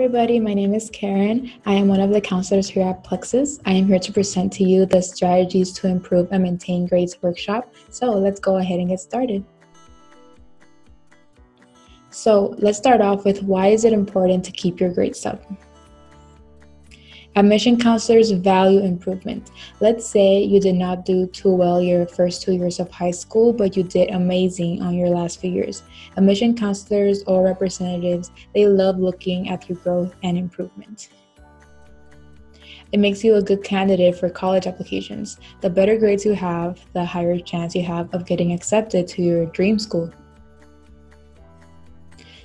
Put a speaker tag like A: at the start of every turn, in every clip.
A: everybody, my name is Karen. I am one of the counselors here at Plexus. I am here to present to you the Strategies to Improve and Maintain Grades workshop. So let's go ahead and get started. So let's start off with why is it important to keep your grades up? Admission counselors value improvement. Let's say you did not do too well your first 2 years of high school, but you did amazing on your last few years. Admission counselors or representatives, they love looking at your growth and improvement. It makes you a good candidate for college applications. The better grades you have, the higher chance you have of getting accepted to your dream school.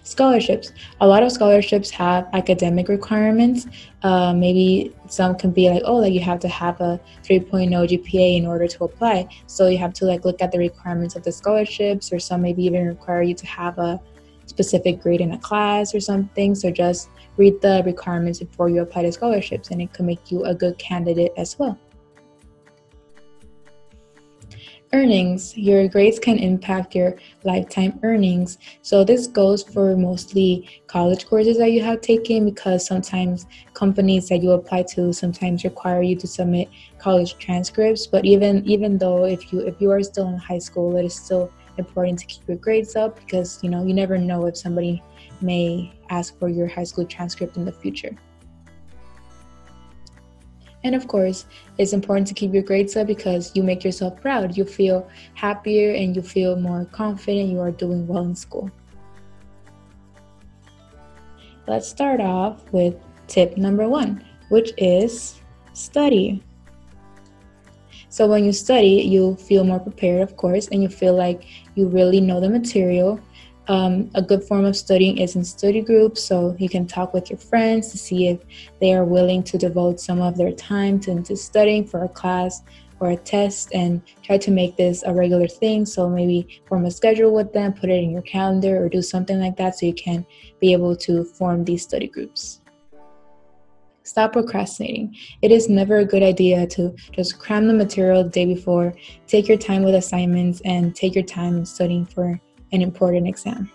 A: Scholarships. A lot of scholarships have academic requirements. Maybe some can be like, you have to have a 3.0 GPA in order to apply. So you have to look at the requirements of the scholarships, or some maybe even require you to have a specific grade in a class or something. So just read the requirements before you apply to scholarships, and it can make you a good candidate as well. Earnings. Your grades can impact your lifetime earnings. So this goes for mostly college courses that you have taken, because sometimes companies that you apply to sometimes require you to submit college transcripts. But even though if you are still in high school, it is still important to keep your grades up, because you never know if somebody may ask for your high school transcript in the future. And of course, it's important to keep your grades up because you make yourself proud. You feel happier and you feel more confident you are doing well in school. Let's start off with tip number 1, which is study. So when you study, you feel more prepared, of course, and you feel like you really know the material. A good form of studying is in study groups, so you can talk with your friends to see if they are willing to devote some of their time into studying for a class or a test, and try to make this a regular thing. So maybe form a schedule with them, put it in your calendar, or do something like that so you can be able to form these study groups. Stop procrastinating. It is never a good idea to just cram the material the day before. Take your time with assignments and take your time in studying for an important exam.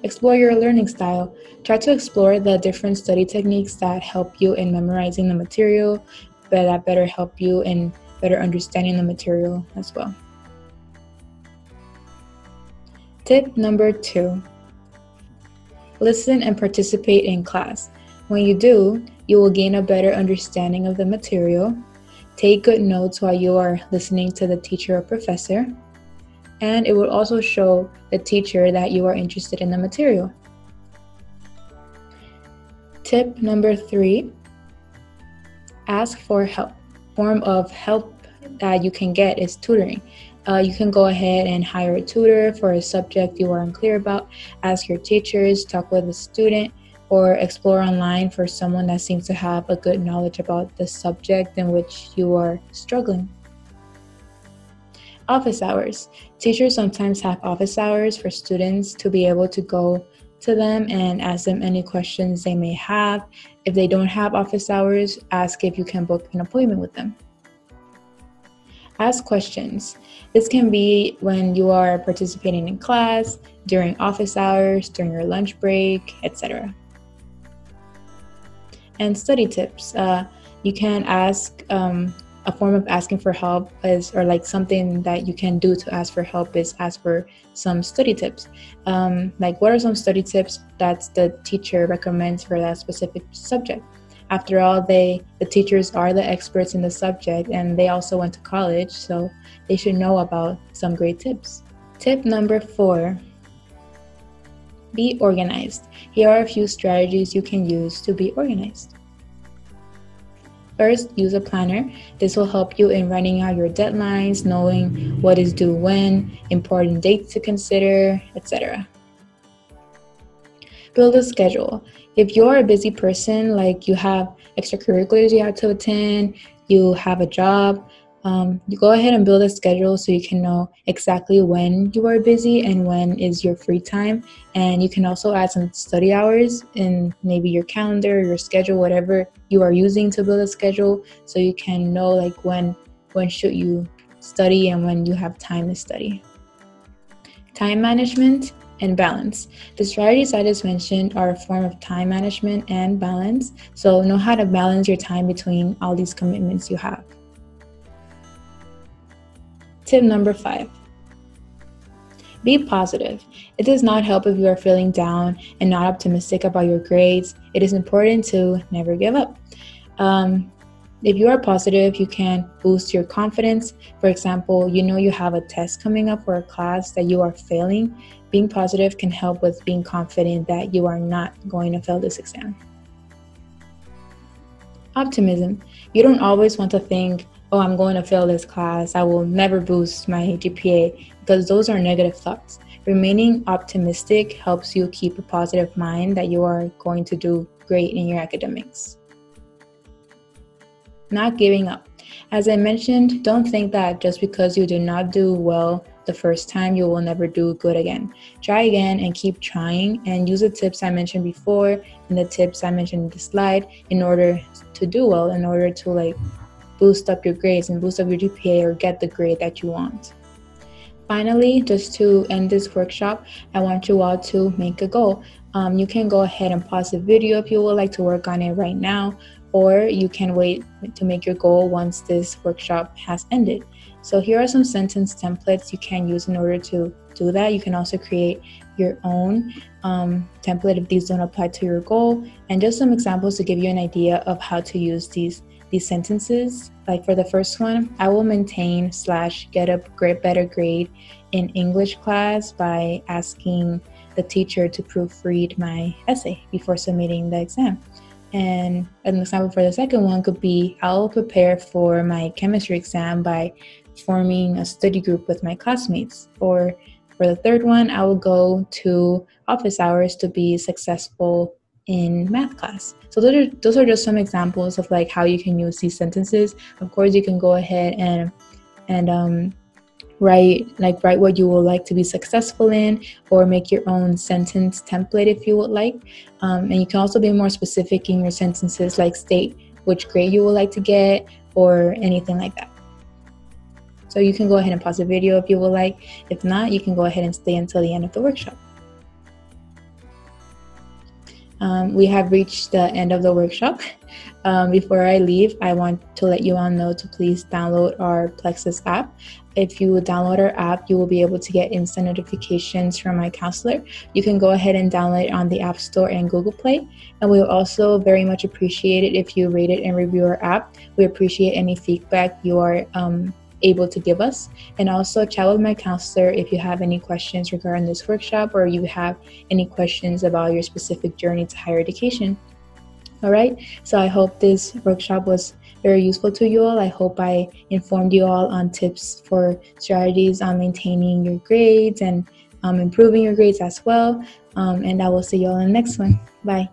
A: Explore your learning style. Try to explore the different study techniques that help you in memorizing the material, but that better help you in better understanding the material as well. Tip number 2, listen and participate in class. When you do, you will gain a better understanding of the material. Take good notes while you are listening to the teacher or professor. And it will also show the teacher that you are interested in the material. Tip number 3, ask for help. Form of help that you can get is tutoring. You can go ahead and hire a tutor for a subject you are unclear about. Ask your teachers, talk with a student, or explore online for someone that seems to have a good knowledge about the subject in which you are struggling. Office hours. Teachers sometimes have office hours for students to be able to go to them and ask them any questions they may have. If they don't have office hours, ask if you can book an appointment with them. Ask questions. This can be when you are participating in class, during office hours, during your lunch break, etc. And study tips. You can ask a form of asking for help something that you can do to ask for help is ask for some study tips. What are some study tips that the teacher recommends for that specific subject? After all, the teachers are the experts in the subject, and they also went to college, so they should know about some great tips. Tip number 4, be organized. Here are a few strategies you can use to be organized. First, use a planner. This will help you in writing out your deadlines, knowing what is due when, important dates to consider, etc. Build a schedule. If you're a busy person, like you have extracurriculars you have to attend, you have a job, you go ahead and build a schedule so you can know exactly when you are busy and when is your free time. And you can also add some study hours in maybe your calendar, your schedule, whatever you are using to build a schedule, so you can know when should you study and when you have time to study. Time management. and balance. The strategies I just mentioned are a form of time management and balance. So know how to balance your time between all these commitments you have. Tip number 5. Be positive. It does not help if you are feeling down and not optimistic about your grades. It is important to never give up. If you are positive, you can boost your confidence. For example, you know you have a test coming up for a class that you are failing. Being positive can help with being confident that you are not going to fail this exam. Optimism. You don't always want to think, oh, I'm going to fail this class, I will never boost my GPA, because those are negative thoughts. Remaining optimistic helps you keep a positive mind that you are going to do great in your academics. Not giving up. As I mentioned, don't think that just because you did not do well the first time, you will never do good again. Try again and keep trying, and use the tips I mentioned before and the tips I mentioned in the slide in order to do well, in order to boost up your grades and boost up your GPA or get the grade that you want. Finally, just to end this workshop, I want you all to make a goal. You can go ahead and pause the video if you would like to work on it right now, or you can wait to make your goal once this workshop has ended. So here are some sentence templates you can use in order to do that. You can also create your own template if these don't apply to your goal, and just some examples to give you an idea of how to use these sentences. Like for the first one, I will maintain / get a better grade in English class by asking the teacher to proofread my essay before submitting the exam. And an example for the second one could be, I'll prepare for my chemistry exam by forming a study group with my classmates. Or for the third one, I will go to office hours to be successful in math class. So those are just some examples of how you can use these sentences. Of course, you can go ahead and write what you would like to be successful in, or make your own sentence template if you would like. And you can also be more specific in your sentences, like state which grade you would like to get or anything like that. So you can go ahead and pause the video if you would like. If not, you can go ahead and stay until the end of the workshop. We have reached the end of the workshop. Before I leave, I want to let you all know to please download our Plexus app. If you download our app, you will be able to get instant notifications from my counselor. You can go ahead and download it on the App Store and Google Play. And we will also very much appreciate it if you rate it and review our app. We appreciate any feedback you are able to give us. And also chat with my counselor if you have any questions regarding this workshop, or you have any questions about your specific journey to higher education. All right, so I hope this workshop was very useful to you all. I hope I informed you all on tips for strategies on maintaining your grades and improving your grades as well. And I will see you all in the next one. Bye.